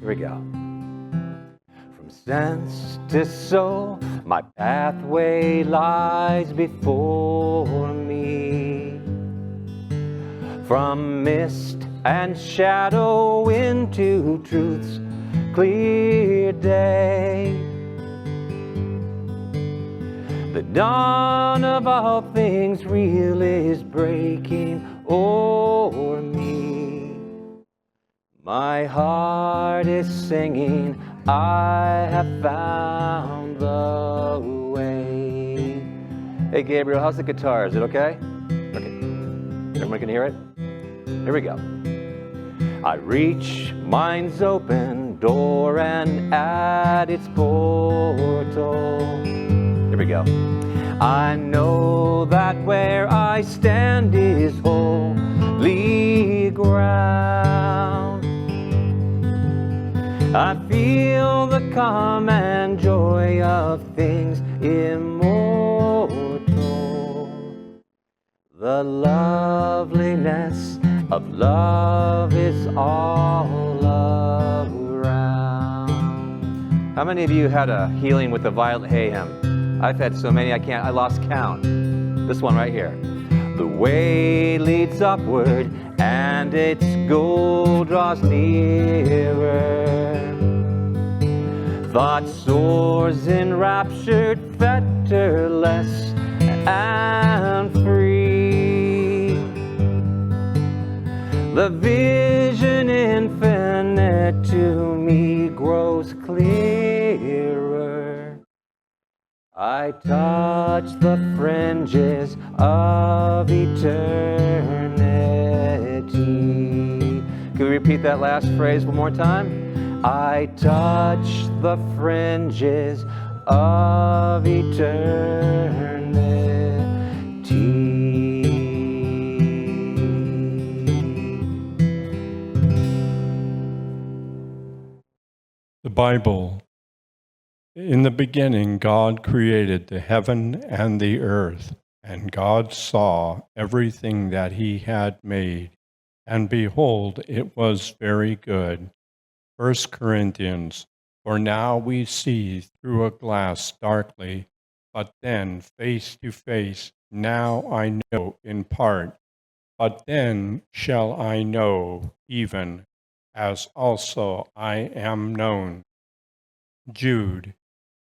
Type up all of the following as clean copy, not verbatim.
Here we go. From sense to soul, my pathway lies before me. From mist and shadow into truth's clear day. The dawn of all things real is breaking o'er me. My heart is singing, I have found the way. Hey Gabriel, how's the guitar? Is it okay? Okay. Everyone can hear it? Here we go. I reach mind's open door and at its portal. Here we go. I know that where I stand is holy ground. I feel the calm and joy of things immortal. The loveliness of love is all around. How many of you had a healing with the Violet Hay hymn? I've had so many I lost count. This one right here. The way leads upward and its goal draws nearer. Thought soars enraptured, fetterless and free. The vision infinite to me grows clearer. I touch the fringes of eternity. Can we repeat that last phrase one more time? I touch the fringes of eternity. The Bible. In the beginning, God created the heaven and the earth, and God saw everything that he had made, and behold, it was very good. 1 Corinthians, for now we see through a glass darkly, but then face to face. Now I know in part, but then shall I know, even as also I am known. Jude,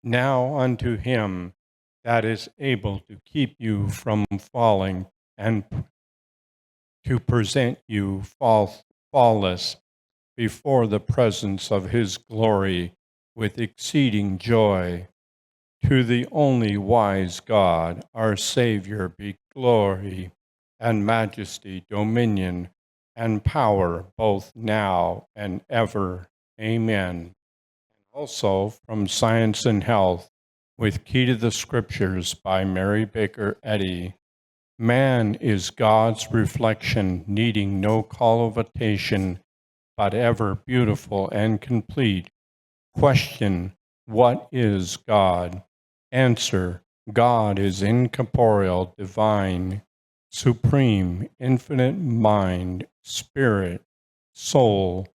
now unto him that is able to keep you from falling and to present you faultless before the presence of his glory with exceeding joy. To the only wise God, our Savior, be glory and majesty, dominion and power, both now and ever. Amen. Also from Science and Health, with Key to the Scriptures by Mary Baker Eddy. Man is God's reflection, needing no qualification, but ever beautiful and complete. Question, what is God? Answer, God is incorporeal, divine, supreme, infinite mind, spirit, soul,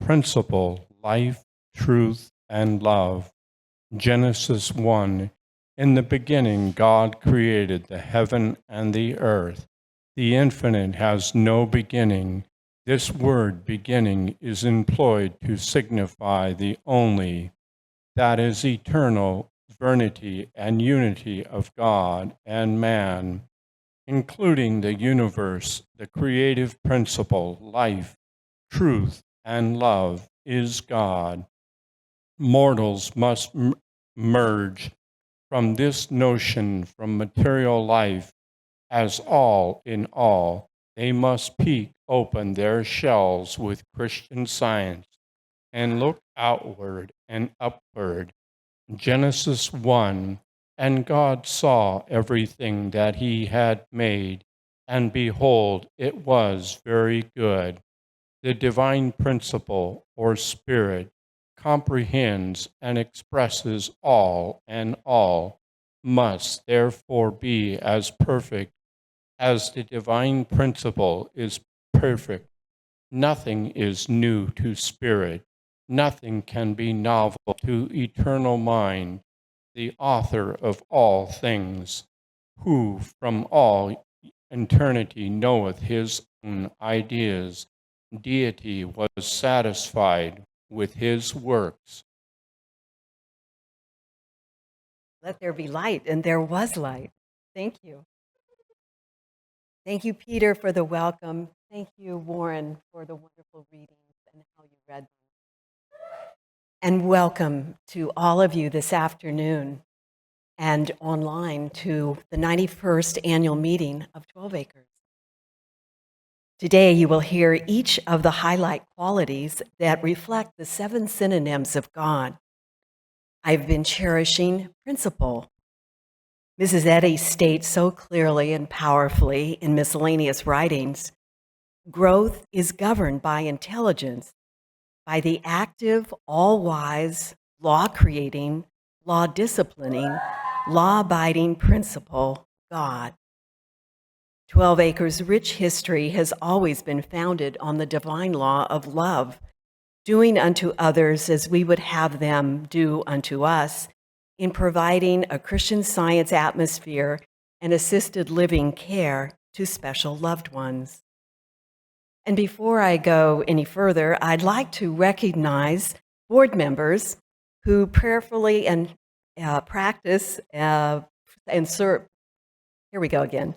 principle, life, truth, and love. Genesis 1. In the beginning, God created the heaven and the earth. The infinite has no beginning. This word beginning is employed to signify the only, that is eternal, eternity and unity of God and man, including the universe, the creative principle, life, truth, and love is God. Mortals must merge from this notion from material life as all in all. They must peek open their shells with Christian Science and look outward and upward. Genesis 1, and God saw everything that he had made, and behold, it was very good. The divine principle, or spirit, comprehends and expresses all, and all must therefore be as perfect as the divine principle is perfect. Nothing is new to spirit. Nothing can be novel to eternal mind, the author of all things, who from all eternity knoweth his own ideas. Deity was satisfied with his works. Let there be light, and there was light. Thank you. Thank you, Peter, for the welcome. Thank you, Warren, for the wonderful readings and how you read them. And welcome to all of you this afternoon and online to the 91st annual meeting of 12 Acres. Today, you will hear each of the highlight qualities that reflect the 7 synonyms of God. I've been cherishing principle. Mrs. Eddy states so clearly and powerfully in miscellaneous writings, growth is governed by intelligence, by the active, all-wise, law-creating, law-disciplining, law-abiding principle, God. 12 Acres' rich history has always been founded on the divine law of love, doing unto others as we would have them do unto us, in providing a Christian Science atmosphere and assisted living care to special loved ones. And before I go any further, I'd like to recognize board members who prayerfully and practice and serve. Here we go again.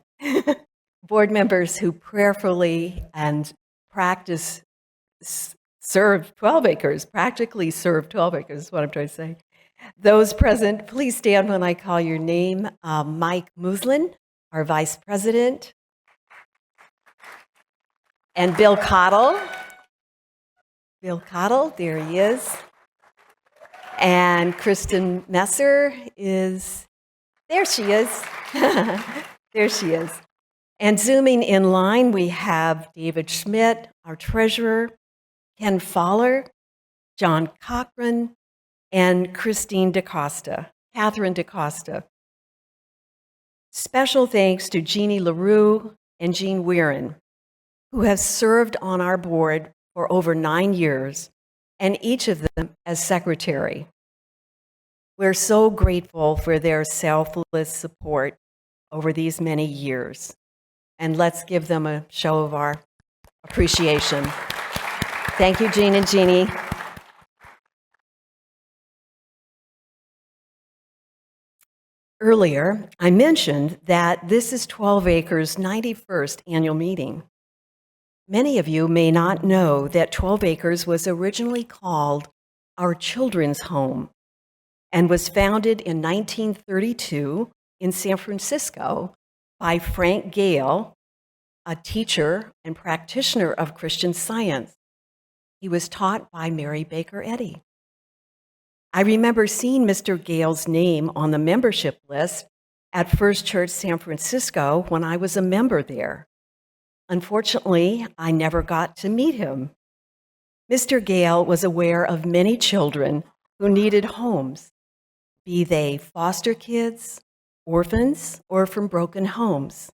Board members who prayerfully and practice serve 12 Acres, practically serve 12 Acres is what I'm trying to say. Those present, please stand when I call your name. Mike Muslin, our Vice President, and Bill Cottle. Bill Cottle, there he is. And Kristen Messer is, there she is. There she is. And zooming in line, we have David Schmidt, our treasurer, Ken Fowler, John Cochran, and Catherine DaCosta. Special thanks to Jeannie LaRue and Jean Weirin, who have served on our board for over 9 years, and each of them as secretary. We're so grateful for their selfless support over these many years. And let's give them a show of our appreciation. Thank you, Jean and Jeannie. Earlier, I mentioned that this is 12 Acres' 91st annual meeting. Many of you may not know that 12 Acres was originally called our children's home and was founded in 1932 in San Francisco by Frank Gale, a teacher and practitioner of Christian Science. He was taught by Mary Baker Eddy. I remember seeing Mr. Gale's name on the membership list at First Church San Francisco when I was a member there. Unfortunately, I never got to meet him. Mr. Gale was aware of many children who needed homes, be they foster kids, orphans, or from broken homes.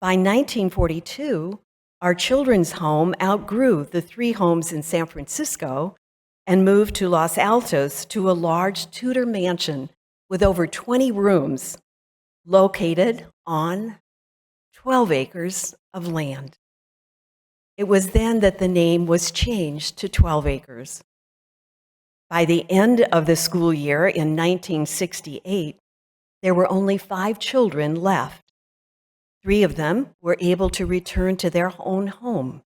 By 1942, our children's home outgrew the 3 homes in San Francisco and moved to Los Altos to a large Tudor mansion with over 20 rooms located on 12 acres of land. It was then that the name was changed to 12 Acres. By the end of the school year in 1968, there were only 5 children left. 3 of them were able to return to their own home,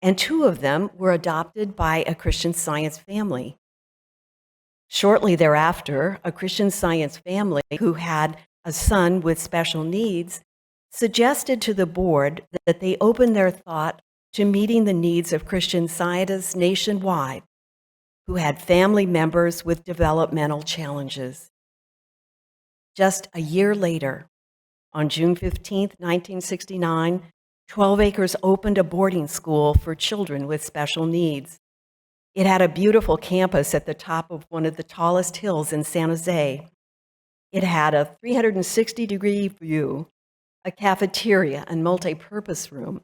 and 2 of them were adopted by a Christian Science family. Shortly thereafter, a Christian Science family who had a son with special needs suggested to the board that they open their thought to meeting the needs of Christian scientists nationwide who had family members with developmental challenges. Just a year later, on June 15, 1969, 12 Acres opened a boarding school for children with special needs. It had a beautiful campus at the top of one of the tallest hills in San Jose. It had a 360-degree view, a cafeteria and multi-purpose room,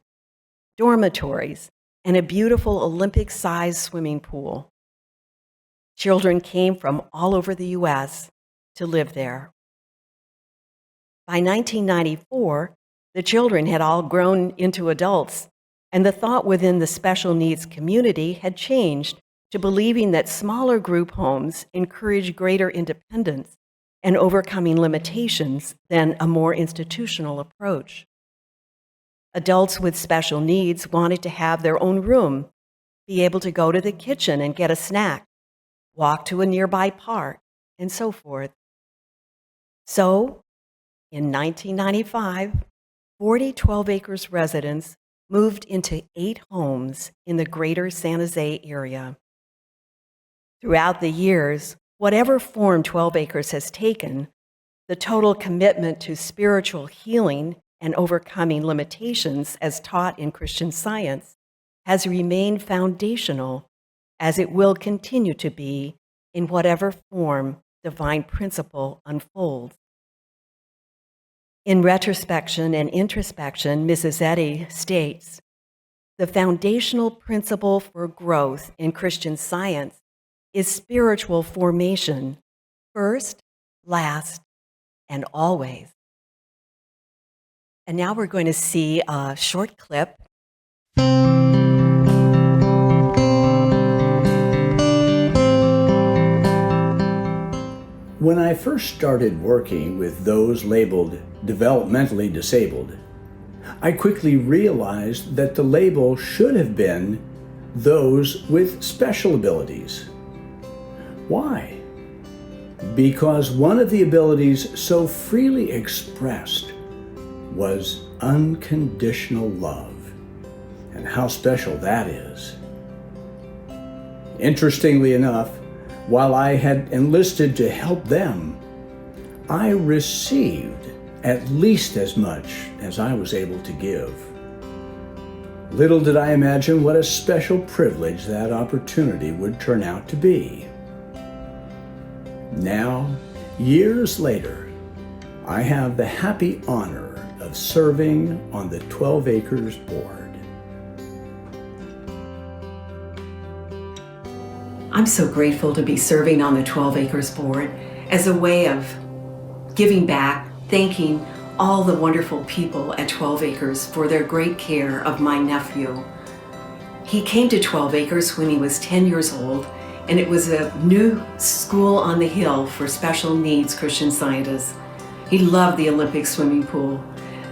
dormitories, and a beautiful Olympic-sized swimming pool. Children came from all over the U.S. to live there. By 1994, the children had all grown into adults, and the thought within the special needs community had changed to believing that smaller group homes encourage greater independence and overcoming limitations than a more institutional approach. Adults with special needs wanted to have their own room, be able to go to the kitchen and get a snack, walk to a nearby park, and so forth. So, in 1995, 40 Twelveacres residents moved into 8 homes in the greater San Jose area. Throughout the years, whatever form Twelveacres has taken, the total commitment to spiritual healing and overcoming limitations as taught in Christian Science has remained foundational, as it will continue to be in whatever form divine principle unfolds. In retrospection and introspection, Mrs. Eddy states, the foundational principle for growth in Christian Science is spiritual formation, first, last, and always. And now we're going to see a short clip. When I first started working with those labeled developmentally disabled, I quickly realized that the label should have been those with special abilities. Why? Because one of the abilities so freely expressed was unconditional love, and how special that is. Interestingly enough, while I had enlisted to help them, I received at least as much as I was able to give. Little did I imagine what a special privilege that opportunity would turn out to be. Now, years later, I have the happy honor of serving on the Twelveacres board. I'm so grateful to be serving on the Twelveacres board as a way of giving back, thanking all the wonderful people at Twelveacres for their great care of my nephew. He came to Twelveacres when he was 10 years old, and it was a new school on the hill for special needs Christian Scientists. He loved the Olympic swimming pool.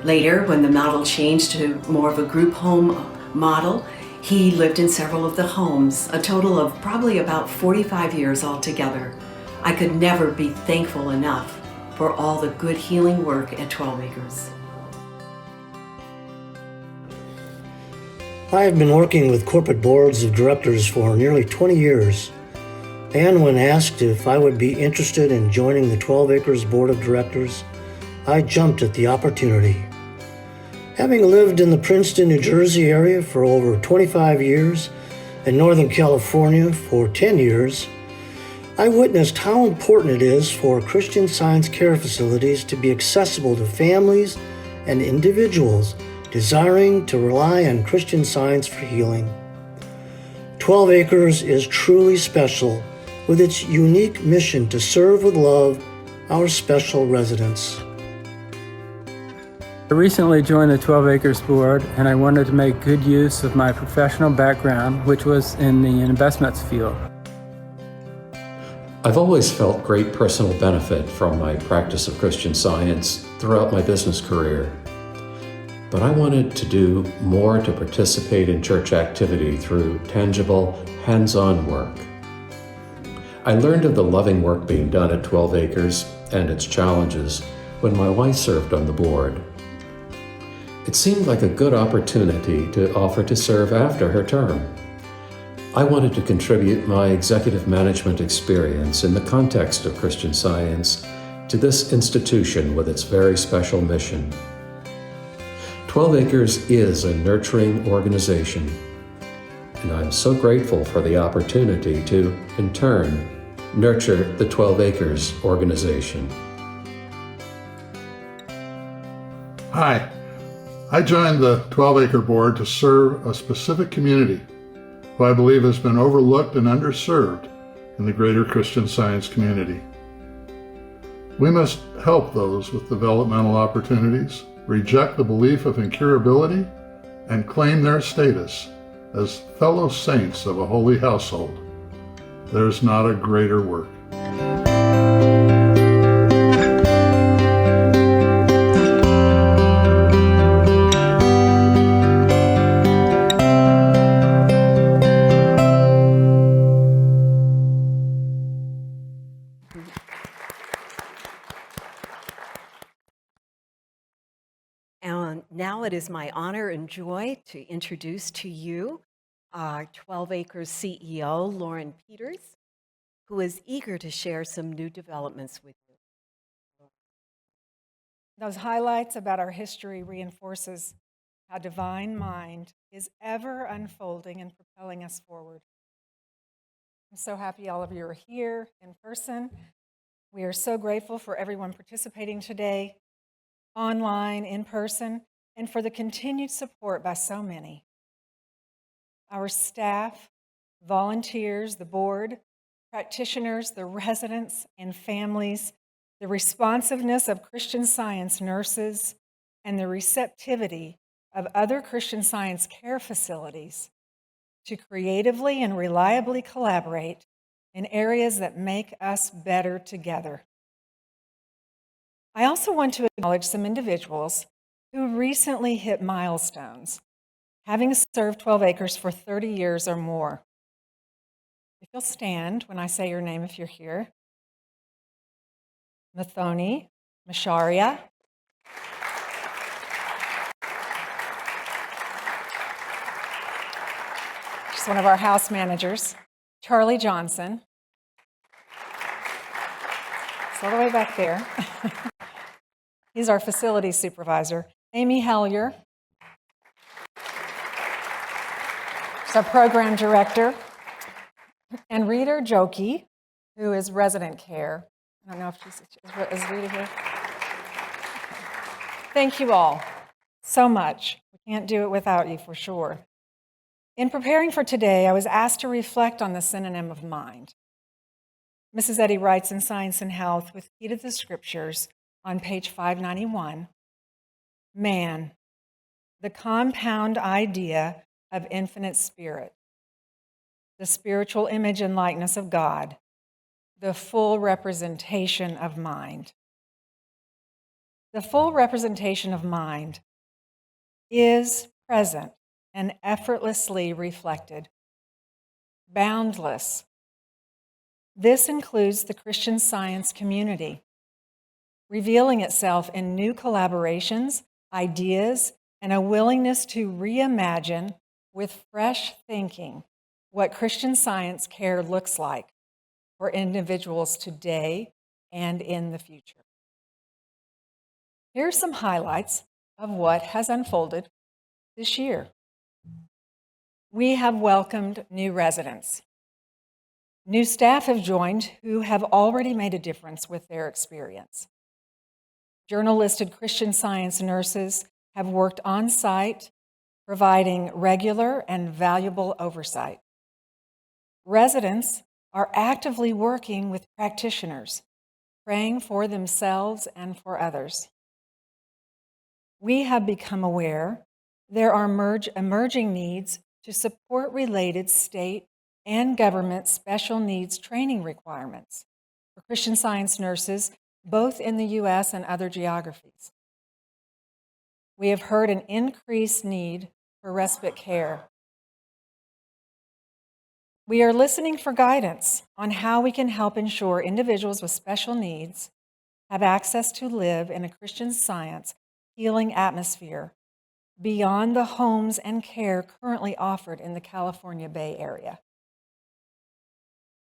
Later, when the model changed to more of a group home model, he lived in several of the homes, a total of probably about 45 years altogether. I could never be thankful enough for all the good healing work at Twelveacres. I have been working with corporate boards of directors for nearly 20 years, and when asked if I would be interested in joining the Twelveacres Board of Directors, I jumped at the opportunity. Having lived in the Princeton, New Jersey area for over 25 years and Northern California for 10 years, I witnessed how important it is for Christian Science care facilities to be accessible to families and individuals desiring to rely on Christian Science for healing. 12Acres is truly special with its unique mission to serve with love our special residents. I recently joined the 12Acres board, and I wanted to make good use of my professional background, which was in the investments field. I've always felt great personal benefit from my practice of Christian Science throughout my business career. But I wanted to do more to participate in church activity through tangible, hands-on work. I learned of the loving work being done at 12Acres and its challenges when my wife served on the board. It seemed like a good opportunity to offer to serve after her term. I wanted to contribute my executive management experience in the context of Christian Science to this institution with its very special mission. 12Acres is a nurturing organization, and I'm so grateful for the opportunity to, in turn, nurture the 12Acres organization. Hi, I joined the 12-Acre Board to serve a specific community who I believe has been overlooked and underserved in the greater Christian Science community. We must help those with developmental opportunities reject the belief of incurability and claim their status as fellow saints of a holy household. There's not a greater work. And now it is my honor and joy to introduce to you our 12Acres CEO, Lauren Peters, who is eager to share some new developments with you. Those highlights about our history reinforces how divine mind is ever unfolding and propelling us forward. I'm so happy all of you are here in person. We are so grateful for everyone participating today, online, in person, and for the continued support by so many. Our staff, volunteers, the board, practitioners, the residents and families, the responsiveness of Christian Science nurses, and the receptivity of other Christian Science care facilities to creatively and reliably collaborate in areas that make us better together. I also want to acknowledge some individuals who recently hit milestones, having served 12Acres for 30 years or more. If you'll stand when I say your name if you're here. Mathoni Masharia. She's one of our house managers. Charlie Johnson. It's all the way back there. He's our facilities supervisor. Amy Hellier. She's our program director. And Rita Joki, who is resident care. I don't know if is Rita here? Thank you all so much. We can't do it without you for sure. In preparing for today, I was asked to reflect on the synonym of mind. Mrs. Eddy writes in Science and Health with key to the scriptures on page 591, man, the compound idea of infinite spirit, the spiritual image and likeness of God, the full representation of mind. The full representation of mind is present and effortlessly reflected, boundless. This includes the Christian Science community, revealing itself in new collaborations, ideas, and a willingness to reimagine with fresh thinking what Christian Science care looks like for individuals today and in the future. Here are some highlights of what has unfolded this year. We have welcomed new residents. New staff have joined who have already made a difference with their experience. Journal-listed Christian Science nurses have worked on-site, providing regular and valuable oversight. Residents are actively working with practitioners, praying for themselves and for others. We have become aware there are emerging needs to support related state and government special needs training requirements for Christian Science nurses, both in the U.S. and other geographies. We have heard an increased need for respite care. We are listening for guidance on how we can help ensure individuals with special needs have access to live in a Christian Science healing atmosphere beyond the homes and care currently offered in the California Bay Area.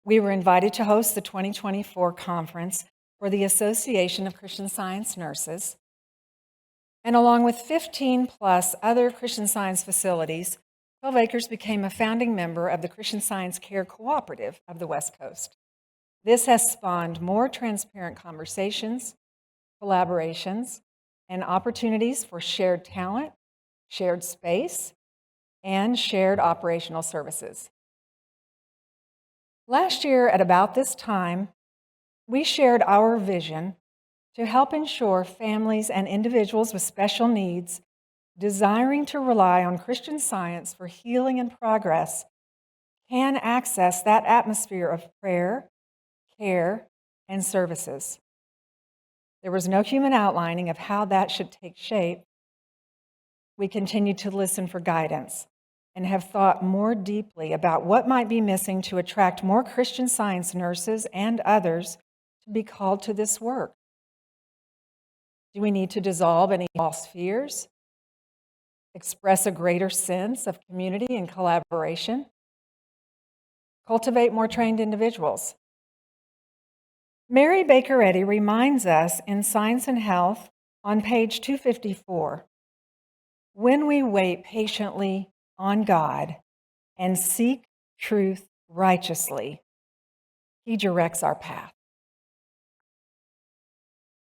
We were invited to host the 2024 conference for the Association of Christian Science Nurses, and along with 15 plus other Christian Science facilities, 12Acres became a founding member of the Christian Science Care Cooperative of the West Coast. This has spawned more transparent conversations, collaborations, and opportunities for shared talent, shared space, and shared operational services. Last year, at about this time, we shared our vision to help ensure families and individuals with special needs desiring to rely on Christian Science for healing and progress can access that atmosphere of prayer, care, and services. There was no human outlining of how that should take shape. We continue to listen for guidance and have thought more deeply about what might be missing to attract more Christian Science nurses and others to be called to this work. Do we need to dissolve any false fears? Express a greater sense of community and collaboration? Cultivate more trained individuals? Mary Baker Eddy reminds us in Science and Health on page 254, when we wait patiently on God and seek truth righteously, He directs our path.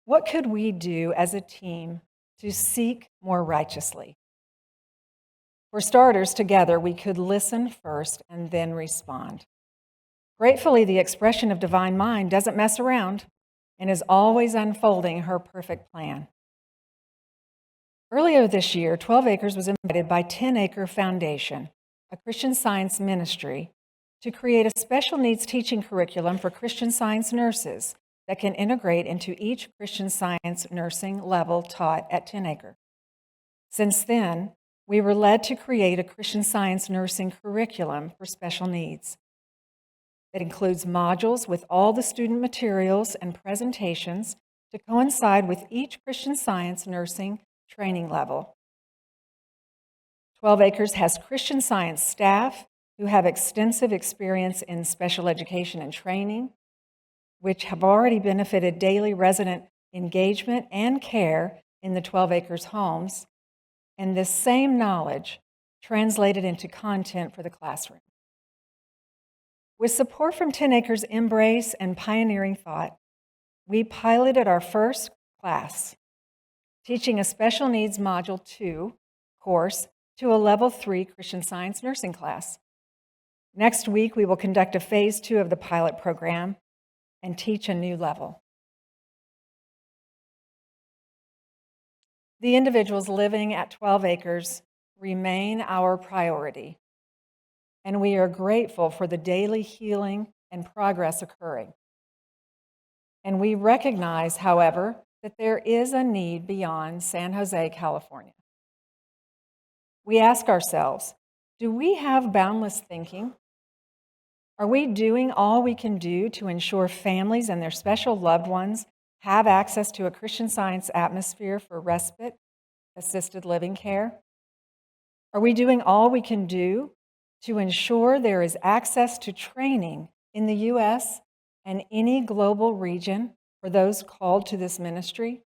What could we do as a team to seek more righteously? For starters, together, we could listen first and then respond. Gratefully, the expression of divine mind doesn't mess around and is always unfolding her perfect plan. Earlier this year, 12Acres was invited by 10 Acre Foundation, a Christian Science ministry, to create a special needs teaching curriculum for Christian Science nurses that can integrate into each Christian Science nursing level taught at 10 Acre. Since then, we were led to create a Christian Science nursing curriculum for special needs. It includes modules with all the student materials and presentations to coincide with each Christian Science nursing training level. 12Acres has Christian Science staff who have extensive experience in special education and training, which have already benefited daily resident engagement and care in the 12Acres homes, and this same knowledge translated into content for the classroom. With support from 10Acres Embrace and Pioneering Thought, we piloted our first class, teaching a Special Needs Module 2 course to a Level 3 Christian Science nursing class. Next week, we will conduct a Phase 2 of the pilot program and teach a new level. The individuals living at 12Acres remain our priority, and we are grateful for the daily healing and progress occurring. And we recognize, however, that there is a need beyond San Jose, California. We ask ourselves, do we have boundless thinking? Are we doing all we can do to ensure families and their special loved ones have access to a Christian Science atmosphere for respite, assisted living care? Are we doing all we can do to ensure there is access to training in the U.S. and any global region for those called to this ministry?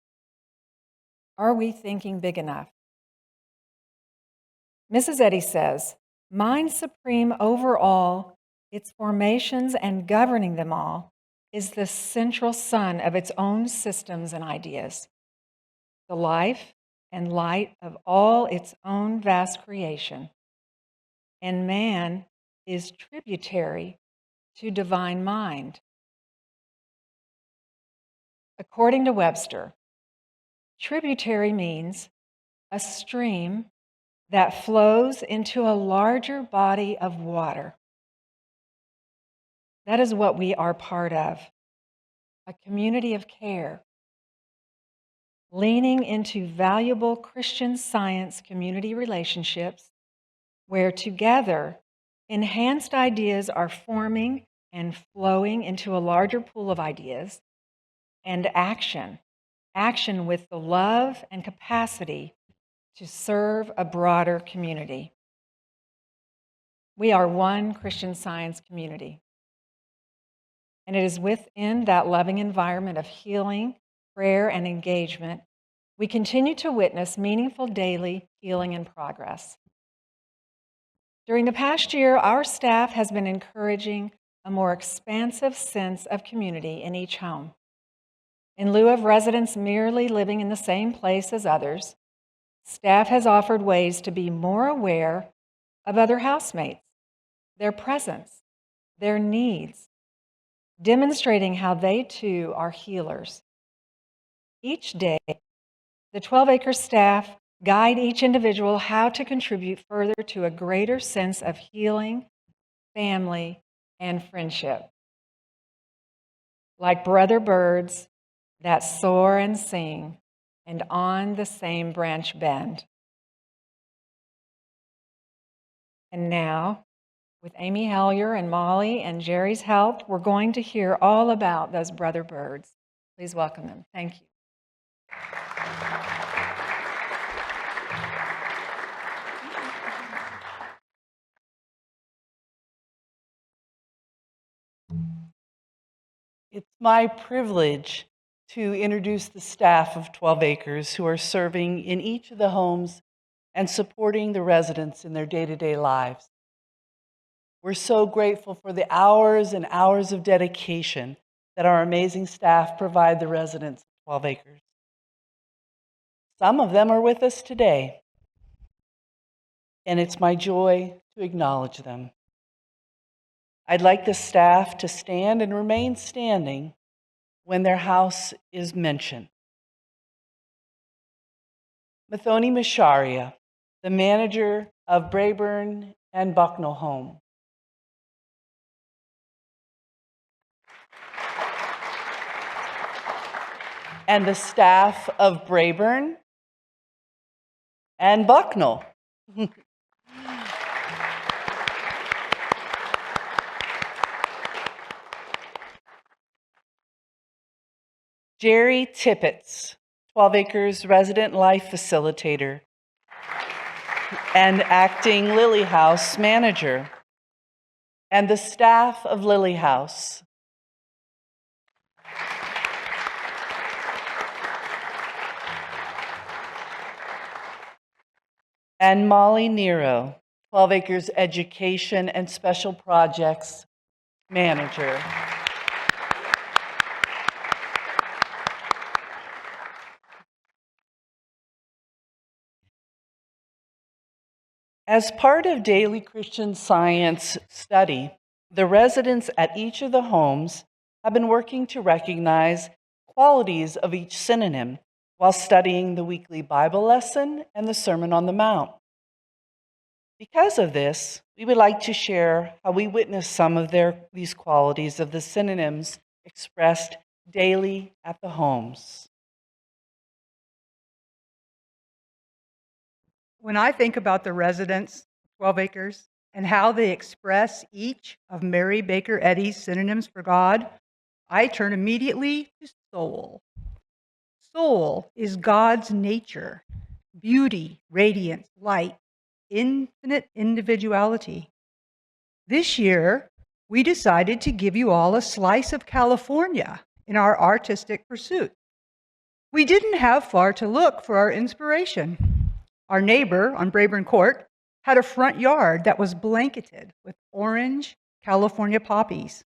Are we thinking big enough? Mrs. Eddy says, mind supreme over all, its formations and governing them all, is the central sun of its own systems and ideas, the life and light of all its own vast creation. And man is tributary to divine mind. According to Webster, tributary means a stream that flows into a larger body of water. That is what we are part of, a community of care, leaning into valuable Christian Science community relationships where together enhanced ideas are forming and flowing into a larger pool of ideas, and action with the love and capacity to serve a broader community. We are one Christian Science community. And it is within that loving environment of healing, prayer, and engagement we continue to witness meaningful daily healing and progress. During the past year, our staff has been encouraging a more expansive sense of community in each home. In lieu of residents merely living in the same place as others, staff has offered ways to be more aware of other housemates, their presence, their needs, demonstrating how they too are healers. Each day, the 12-acre staff guide each individual how to contribute further to a greater sense of healing, family, and friendship. Like brother birds that soar and sing and on the same branch bend. And now, with Amy Hellier and Molly and Jerry's help, we're going to hear all about those brother birds. Please welcome them. Thank you. It's my privilege to introduce the staff of 12 Acres who are serving in each of the homes and supporting the residents in their day-to-day lives. We're so grateful for the hours and hours of dedication that our amazing staff provide the residents of 12 Acres. Some of them are with us today, and it's my joy to acknowledge them. I'd like the staff to stand and remain standing when their house is mentioned. Mathoni Masharia, the manager of Brayburn and Bucknell Home. And the staff of Brayburn and Bucknell. Jerry Tippett, 12 Acres Resident Life Facilitator and acting Lily House Manager, and the staff of Lily House. And Molly Nero, 12 Acres Education and Special Projects Manager. As part of daily Christian Science study, the residents at each of the homes have been working to recognize qualities of each synonym while studying the weekly Bible lesson and the Sermon on the Mount. Because of this, we would like to share how we witness some of these qualities of the synonyms expressed daily at the homes. When I think about the residents, 12 Acres, and how they express each of Mary Baker Eddy's synonyms for God, I turn immediately to soul. Soul is God's nature, beauty, radiance, light, infinite individuality. This year, we decided to give you all a slice of California in our artistic pursuit. We didn't have far to look for our inspiration. Our neighbor on Brayburn Court had a front yard that was blanketed with orange California poppies.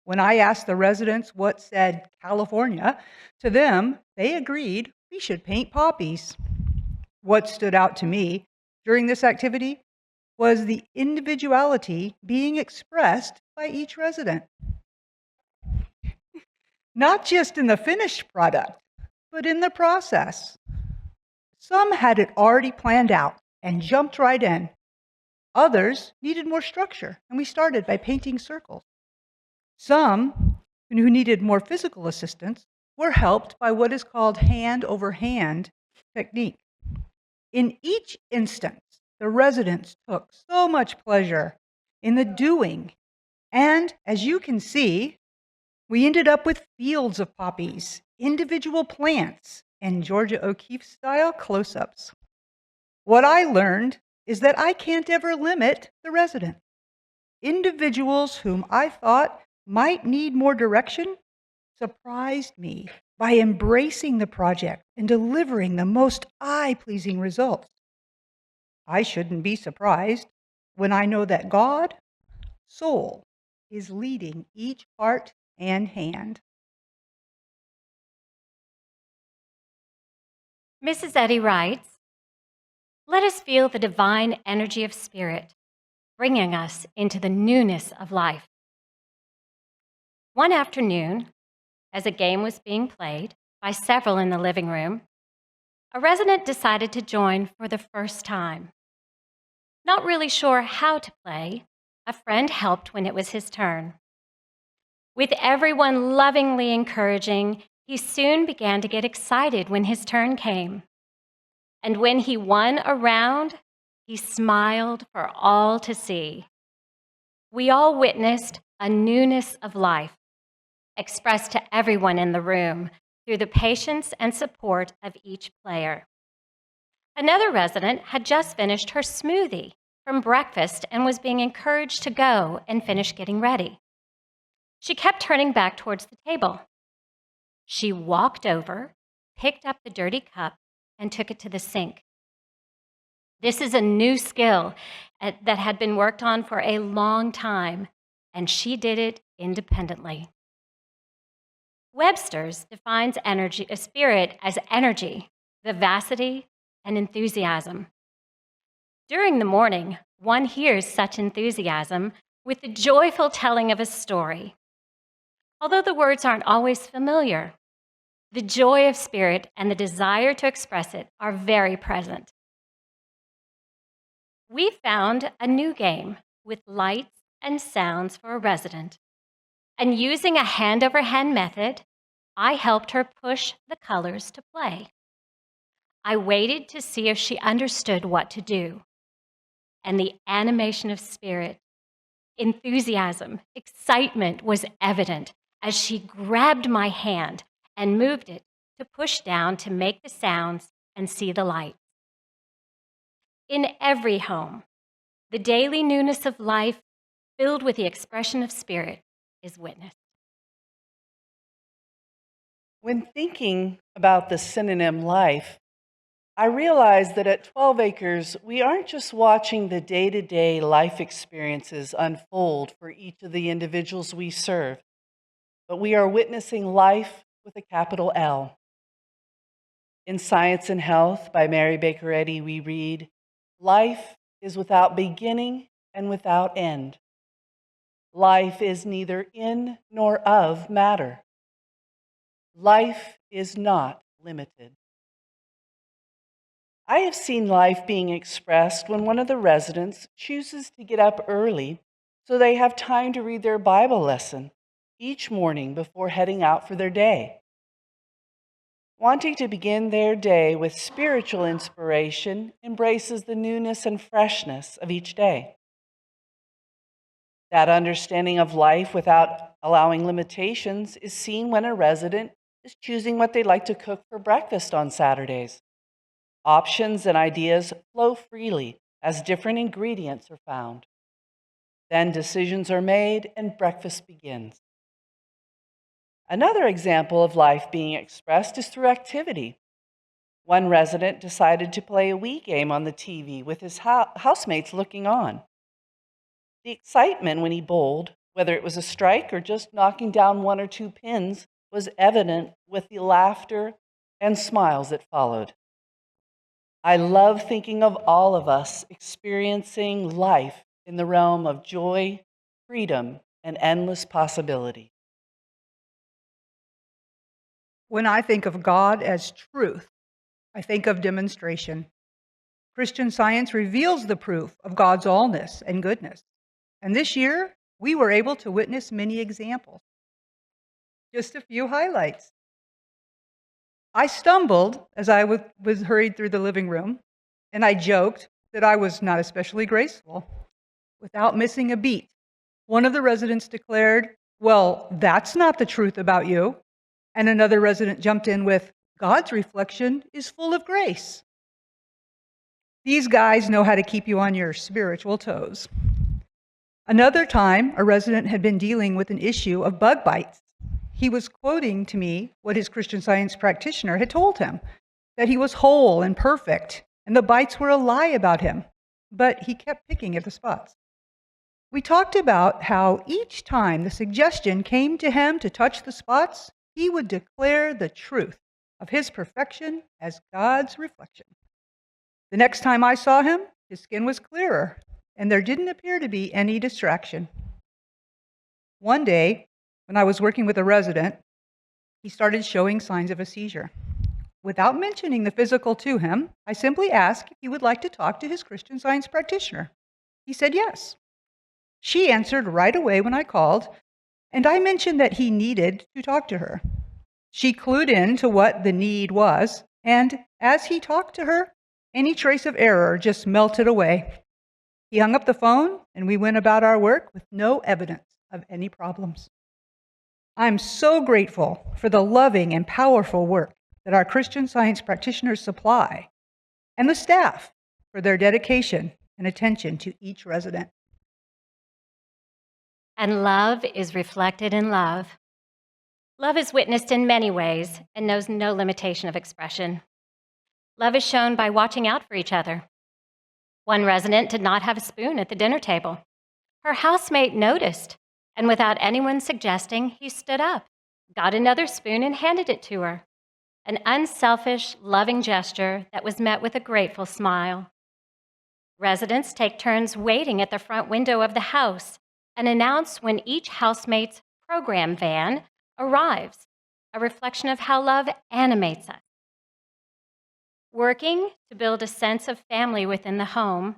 When I asked the residents what said California to them, they agreed we should paint poppies. What stood out to me during this activity was the individuality being expressed by each resident. Not just in the finished product, but in the process. Some had it already planned out and jumped right in. Others needed more structure, and we started by painting circles. Some who needed more physical assistance were helped by what is called hand-over-hand technique. In each instance, the residents took so much pleasure in the doing, and as you can see, we ended up with fields of poppies, individual plants, and Georgia O'Keeffe-style close-ups. What I learned is that I can't ever limit the resident. Individuals whom I thought might need more direction surprised me by embracing the project and delivering the most eye-pleasing results. I shouldn't be surprised when I know that God, soul, is leading each heart and hand. Mrs. Eddy writes, "Let us feel the divine energy of spirit, bringing us into the newness of life. One afternoon, as a game was being played by several in the living room, a resident decided to join for the first time. Not really sure how to play, a friend helped when it was his turn. With everyone lovingly encouraging, he soon began to get excited when his turn came. And when he won a round, he smiled for all to see. We all witnessed a newness of life expressed to everyone in the room through the patience and support of each player. Another resident had just finished her smoothie from breakfast and was being encouraged to go and finish getting ready. She kept turning back towards the table. She walked over, picked up the dirty cup, and took it to the sink. This is a new skill that had been worked on for a long time, and she did it independently. Webster's defines a spirit as energy, vivacity, and enthusiasm. During the morning, one hears such enthusiasm with the joyful telling of a story. Although the words aren't always familiar, the joy of spirit and the desire to express it are very present. We found a new game with lights and sounds for a resident. And using a hand-over-hand method, I helped her push the colors to play. I waited to see if she understood what to do. And the animation of spirit, enthusiasm, excitement was evident as she grabbed my hand and moved it to push down to make the sounds and see the lights. In every home, the daily newness of life filled with the expression of spirit is witnessed. When thinking about the synonym life, I realized that at 12 Acres, we aren't just watching the day-to-day life experiences unfold for each of the individuals we serve, but we are witnessing life with a capital L. In Science and Health by Mary Baker Eddy, we read, "Life is without beginning and without end. Life is neither in nor of matter. Life is not limited." I have seen life being expressed when one of the residents chooses to get up early so they have time to read their Bible lesson each morning before heading out for their day. Wanting to begin their day with spiritual inspiration embraces the newness and freshness of each day. That understanding of life without allowing limitations is seen when a resident is choosing what they'd like to cook for breakfast on Saturdays. Options and ideas flow freely as different ingredients are found. Then decisions are made and breakfast begins. Another example of life being expressed is through activity. One resident decided to play a Wii game on the TV with his housemates looking on. The excitement when he bowled, whether it was a strike or just knocking down one or two pins, was evident with the laughter and smiles that followed. I love thinking of all of us experiencing life in the realm of joy, freedom, and endless possibility. When I think of God as truth, I think of demonstration. Christian Science reveals the proof of God's allness and goodness. And this year, we were able to witness many examples. Just a few highlights. I stumbled as I was hurried through the living room, and I joked that I was not especially graceful. Without missing a beat, one of the residents declared, "Well, that's not the truth about you." And another resident jumped in with, "God's reflection is full of grace." These guys know how to keep you on your spiritual toes. Another time, a resident had been dealing with an issue of bug bites. He was quoting to me what his Christian Science practitioner had told him, that he was whole and perfect, and the bites were a lie about him, but he kept picking at the spots. We talked about how each time the suggestion came to him to touch the spots, he would declare the truth of his perfection as God's reflection. The next time I saw him, his skin was clearer, and there didn't appear to be any distraction. One day, When I was working with a resident, he started showing signs of a seizure. Without mentioning the physical to him, I simply asked if he would like to talk to his Christian Science practitioner. He said yes. She answered right away when I called, and I mentioned that he needed to talk to her. She clued in to what the need was, and as he talked to her, any trace of error just melted away. He hung up the phone, and we went about our work with no evidence of any problems. I'm so grateful for the loving and powerful work that our Christian Science practitioners supply, and the staff for their dedication and attention to each resident. And love is reflected in love. Love is witnessed in many ways and knows no limitation of expression. Love is shown by watching out for each other. One resident did not have a spoon at the dinner table. Her housemate noticed, and without anyone suggesting, he stood up, got another spoon, and handed it to her. An unselfish, loving gesture that was met with a grateful smile. Residents take turns waiting at the front window of the house and announce when each housemate's program van arrives, a reflection of how love animates us. Working to build a sense of family within the home,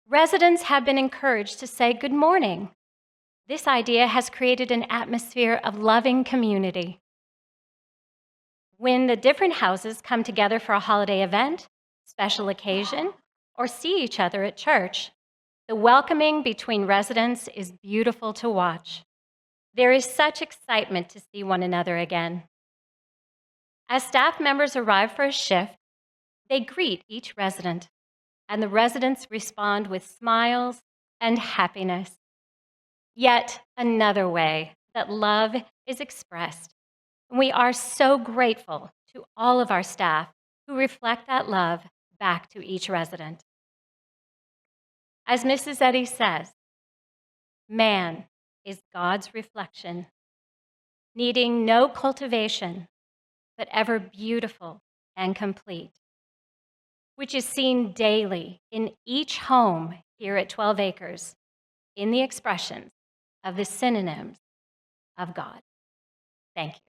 residents have been encouraged to say good morning. This idea has created an atmosphere of loving community. When the different houses come together for a holiday event, special occasion, or see each other at church, the welcoming between residents is beautiful to watch. There is such excitement to see one another again. As staff members arrive for a shift, they greet each resident, and the residents respond with smiles and happiness. Yet another way that love is expressed. We are so grateful to all of our staff who reflect that love back to each resident. As Mrs. Eddy says, man is God's reflection, needing no cultivation, but ever beautiful and complete, which is seen daily in each home here at 12 Acres in the expressions of the synonyms of God. Thank you.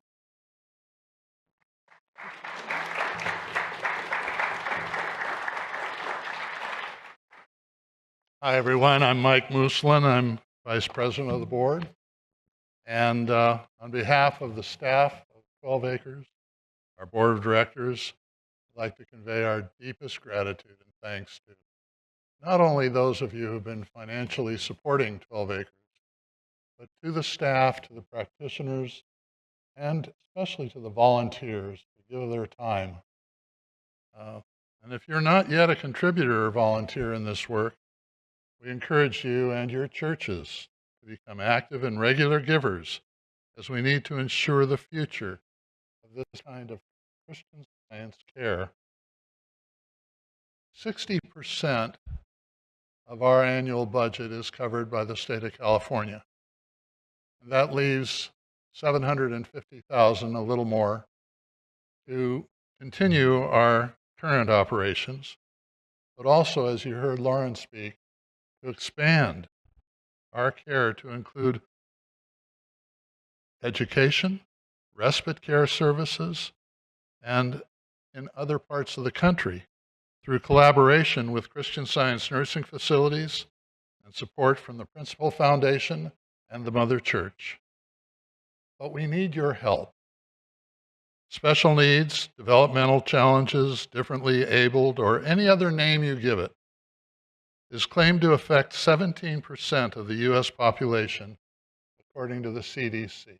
Hi, everyone. I'm Mike Mooslin. I'm Vice President of the Board. And on behalf of the staff of 12 Acres, our Board of Directors, I'd like to convey our deepest gratitude and thanks to not only those of you who have been financially supporting 12 Acres, but to the staff, to the practitioners, and especially to the volunteers who give their time. And if you're not yet a contributor or volunteer in this work, we encourage you and your churches to become active and regular givers, as we need to ensure the future of this kind of Christian Science care. 60% of our annual budget is covered by the state of California. And that leaves $750,000, a little more, to continue our current operations, but also, as you heard Lauren speak, to expand our care to include education, respite care services, and in other parts of the country through collaboration with Christian Science nursing facilities and support from the Principal Foundation and the Mother Church. But we need your help. Special needs, developmental challenges, differently abled, or any other name you give it, is claimed to affect 17% of the U.S. population, according to the CDC.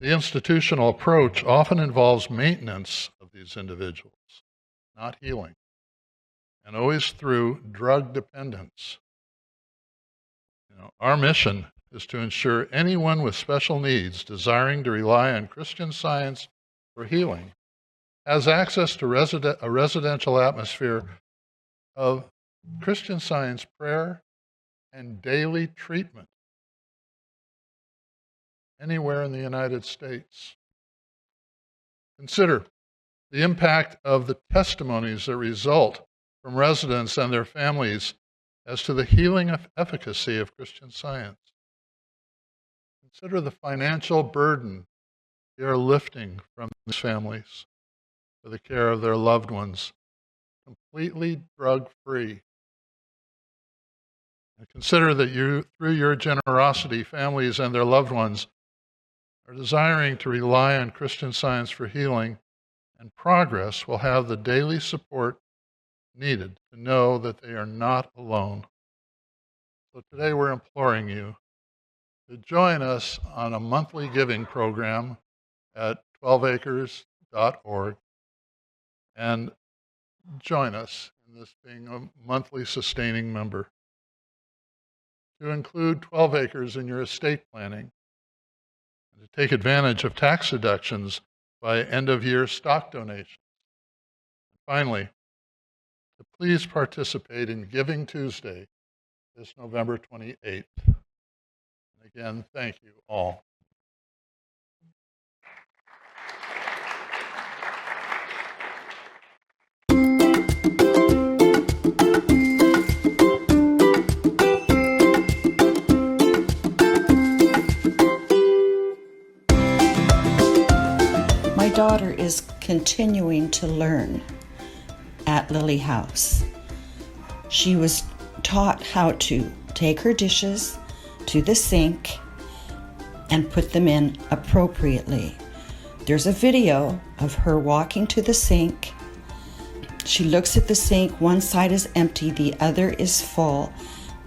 The institutional approach often involves maintenance of these individuals, not healing, and always through drug dependence. Our mission is to ensure anyone with special needs desiring to rely on Christian Science for healing has access to a residential atmosphere of Christian Science prayer and daily treatment anywhere in the United States. Consider the impact of the testimonies that result from residents and their families as to the healing efficacy of Christian Science. Consider the financial burden they are lifting from these families for the care of their loved ones, completely drug-free. And consider that you, through your generosity, families and their loved ones are desiring to rely on Christian Science for healing and progress will have the daily support needed to know that they are not alone. So today we're imploring you to join us on a monthly giving program at 12acres.org and join us in this being a monthly sustaining member. To include 12 acres in your estate planning and to take advantage of tax deductions by end-of-year stock donations. Finally, to please participate in Giving Tuesday this November 28th. And again, thank you all. My daughter is continuing to learn at Lily House. She was taught how to take her dishes to the sink and put them in appropriately. There's a video of her walking to the sink. She looks at the sink, one side is empty, the other is full,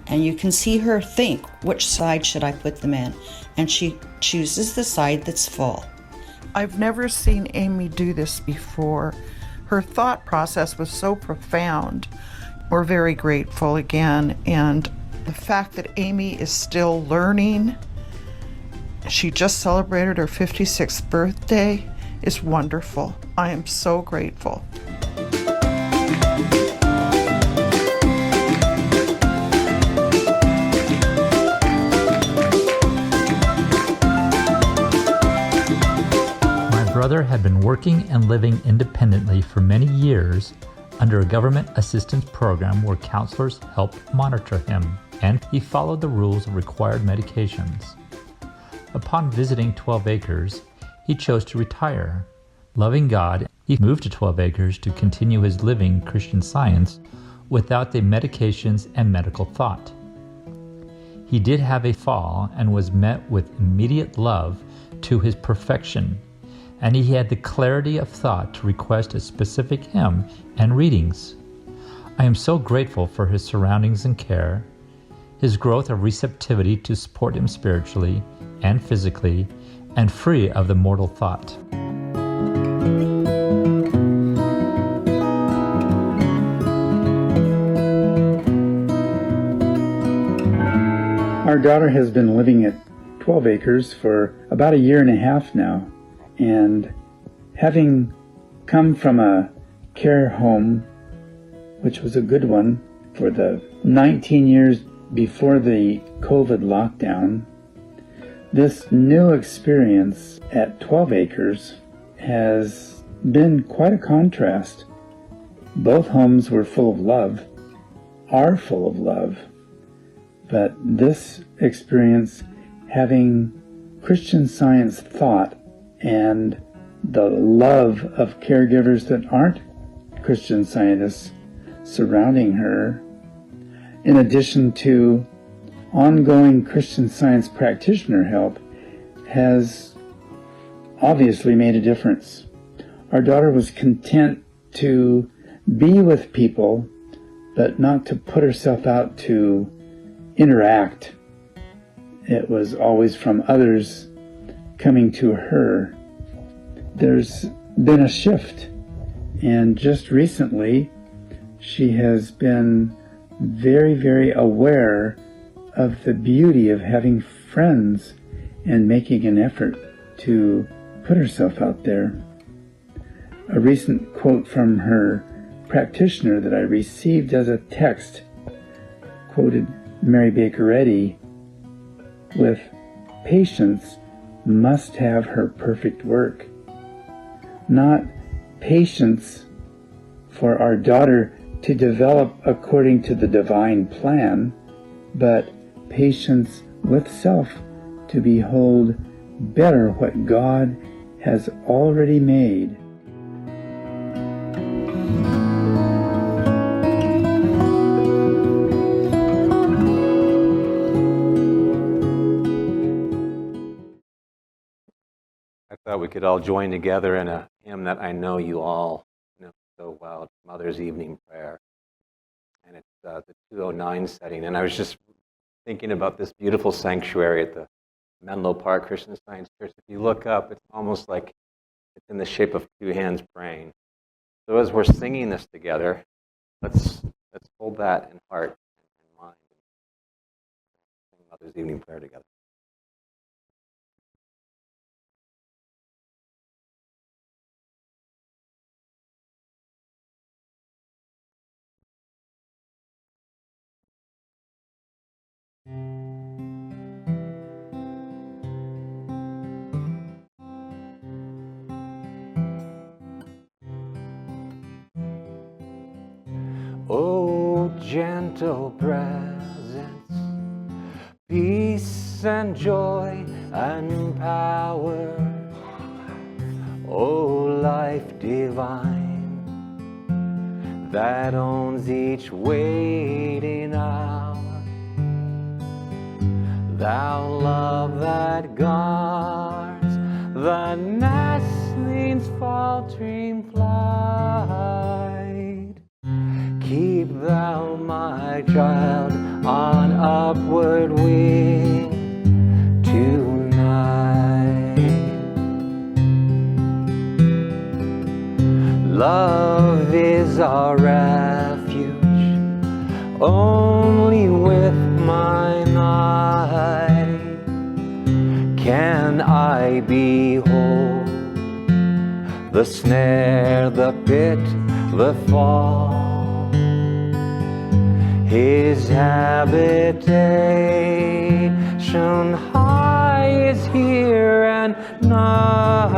and you can see her think, which side should I put them in? And she chooses the side that's full. I've never seen Amy do this before. Her thought process was so profound. We're very grateful again, and the fact that Amy is still learning, she just celebrated her 56th birthday, is wonderful. I am so grateful. My brother had been working and living independently for many years under a government assistance program where counselors helped monitor him, and he followed the rules of required medications. Upon visiting 12 Acres, he chose to retire. Loving God, he moved to 12 Acres to continue his living Christian Science without the medications and medical thought. He did have a fall and was met with immediate love to his perfection, and he had the clarity of thought to request a specific hymn and readings. I am so grateful for his surroundings and care, his growth of receptivity to support him spiritually and physically, and free of the mortal thought. Our daughter has been living at 12 Acres for about a year and a half now, and having come from a care home, which was a good one for the 19 years before the COVID lockdown, this new experience at 12 Acres has been quite a contrast. Both homes were full of love, are full of love, but this experience, having Christian Science thought and the love of caregivers that aren't Christian Scientists surrounding her, in addition to ongoing Christian Science practitioner help, has obviously made a difference. Our daughter was content to be with people, but not to put herself out to interact. It was always from others coming to her. There's been a shift, and just recently she has been very, very aware of the beauty of having friends and making an effort to put herself out there. A recent quote from her practitioner that I received as a text quoted Mary Baker Eddy with, "Patience must have her perfect work." Not patience for our daughter to develop according to the divine plan, but patience with self to behold better what God has already made. I thought we could all join together in a hymn that I know you all know so well. It's Mother's Evening Prayer. And it's the 209 setting. And I was just thinking about this beautiful sanctuary at the Menlo Park Christian Science Church. If you look up, it's almost like it's in the shape of two hands praying. So as we're singing this together, let's hold that in heart and mind and sing Mother's Evening Prayer together. Oh, gentle presence, peace and joy and power. Oh, life divine that owns each waiting hour. Thou love that guards the nestling's faltering flight. Keep thou my child on upward wing tonight. Love is our refuge, only with mine eye can I behold the snare, the pit, the fall. His habitation high is here and nigh.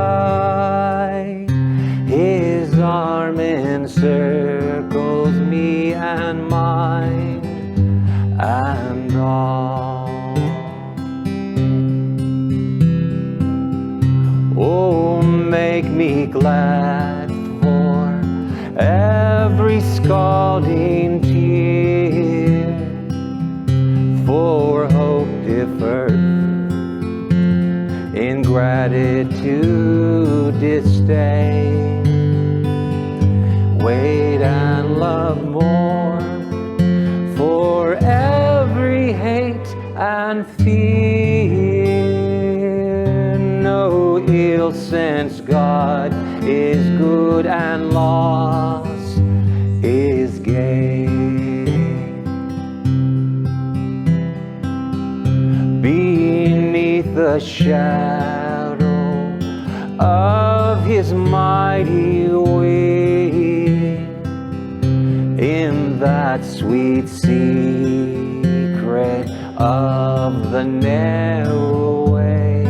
His arm encircles me and mine and all. Oh, make me glad for every scalding tear, for hope deferred, ingratitude disdain. Wait and love more for every hate and fear. No ill, since God is good and loss is gain. Beneath the shadow of His mighty wing, in that sweet secret of the narrow way,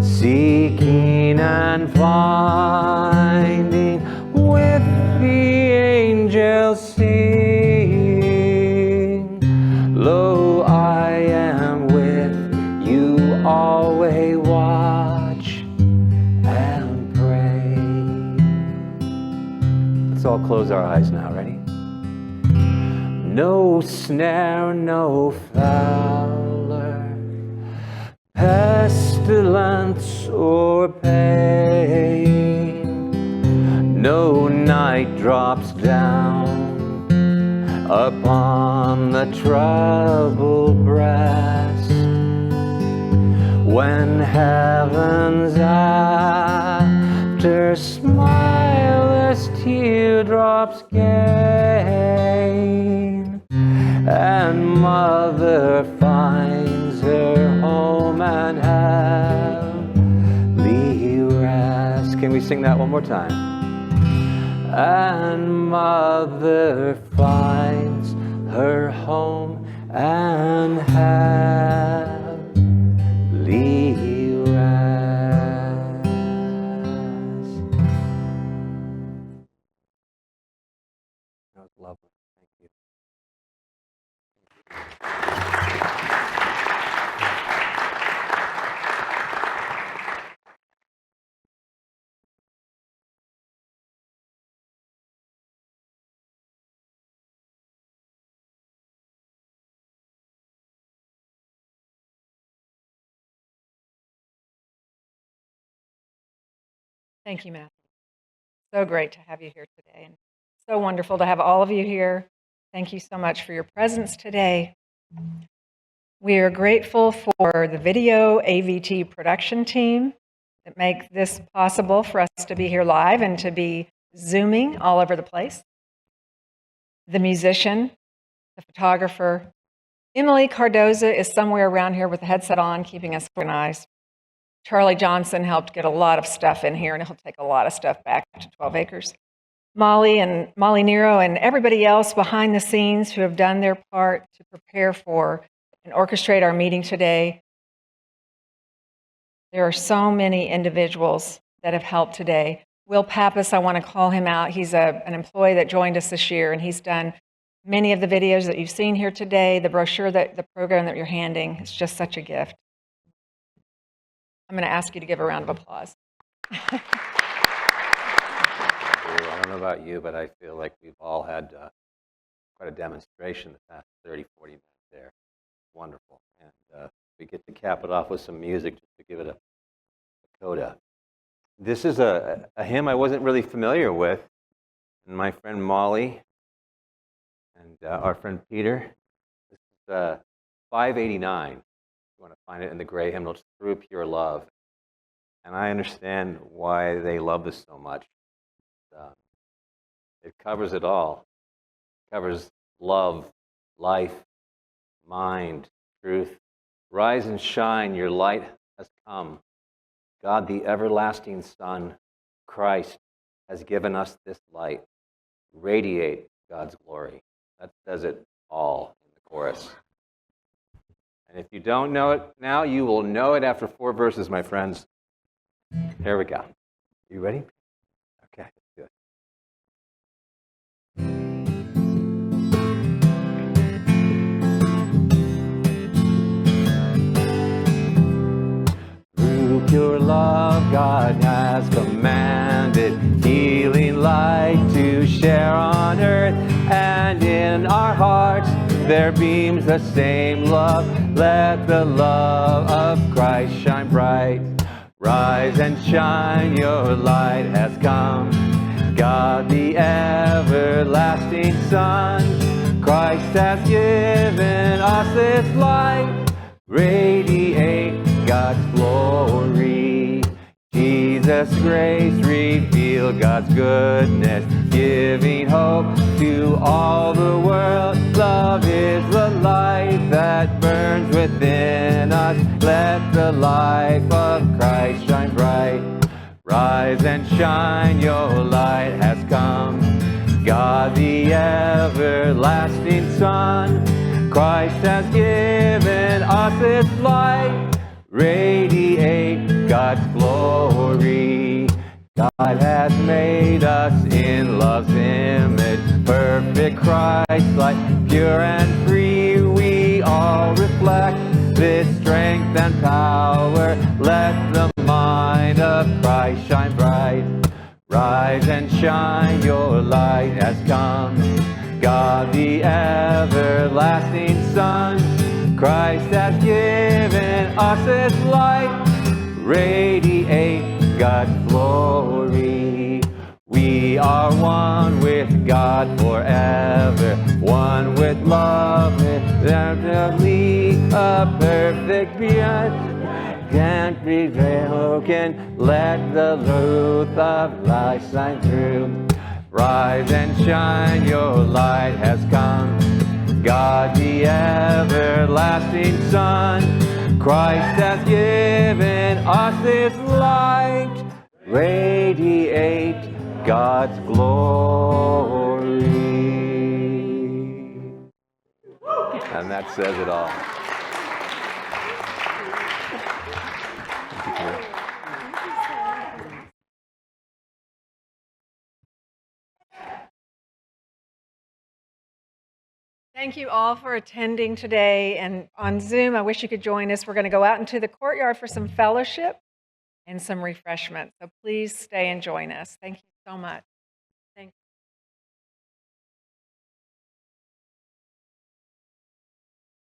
seeking and finding with the angels sing. Lo, I am with you always, watch and pray. Let's all close our eyes now, ready? No snare, no fowler, pestilence or pain, no night drops down upon the troubled breast. When heaven's after smileless teardrops gain, and mother finds her home and happily rest. Can we sing that one more time? And mother finds her home and happily rest. That was lovely. Thank you. Thank you, Matthew. So great to have you here today, and so wonderful to have all of you here. Thank you so much for your presence today. We are grateful for the video AVT production team that make this possible for us to be here live and to be Zooming all over the place. The musician, the photographer. Emily Cardoza is somewhere around here with the headset on, keeping us organized. Charlie Johnson helped get a lot of stuff in here, and he'll take a lot of stuff back to 12 Acres. Molly Nero and everybody else behind the scenes who have done their part to prepare for and orchestrate our meeting today. There are so many individuals that have helped today. Will Pappas, I want to call him out. He's an employee that joined us this year, and he's done many of the videos that you've seen here today, the brochure, the program that you're handing. It's just such a gift. I'm going to ask you to give a round of applause. I don't know about you, but I feel like we've all had quite a demonstration the past 30, 40 minutes there. Wonderful. And we get to cap it off with some music just to give it a coda. This is a hymn I wasn't really familiar with. And my friend Molly and our friend Peter. This is 589. You want to find it in the gray hymnal, it's Through Pure Love. And I understand why they love this so much. It covers it all. It covers love, life, mind, truth. Rise and shine, your light has come. God, the everlasting Son, Christ, has given us this light. Radiate God's glory. That says it all in the chorus. And if you don't know it now, you will know it after 4 verses, my friends. Here we go. You ready? Okay, let's do it. Through pure love, God has commanded healing light to share on earth, and in our hearts there beams the same love. Let the love of Christ shine bright. Rise and shine, your light has come. God, the everlasting Son, Christ has given us this light. Radiate God's glory. Jesus' grace reveal God's goodness, giving hope to all the world. Love is the light that burns within us. Let the life of Christ shine bright. Rise and shine, your light has come. God, the everlasting Son, Christ has given us His light. Radiate God's glory. God has made us in love's image, perfect Christ-like, pure and free. We all reflect this strength and power. Let the mind of Christ shine bright. Rise and shine, your light has come. God, the everlasting Son, Christ has given us His light. Radiate God's glory. We are one with God forever, one with love, eternally, a perfect beyond. Can't be broken, let the truth of life shine through. Rise and shine, your light has come. God, the everlasting Son, Christ has given us His light. Radiate God's glory. And that says it all. Thank you all for attending today. And on Zoom, I wish you could join us. We're going to go out into the courtyard for some fellowship and some refreshment. So please stay and join us. Thank you so much.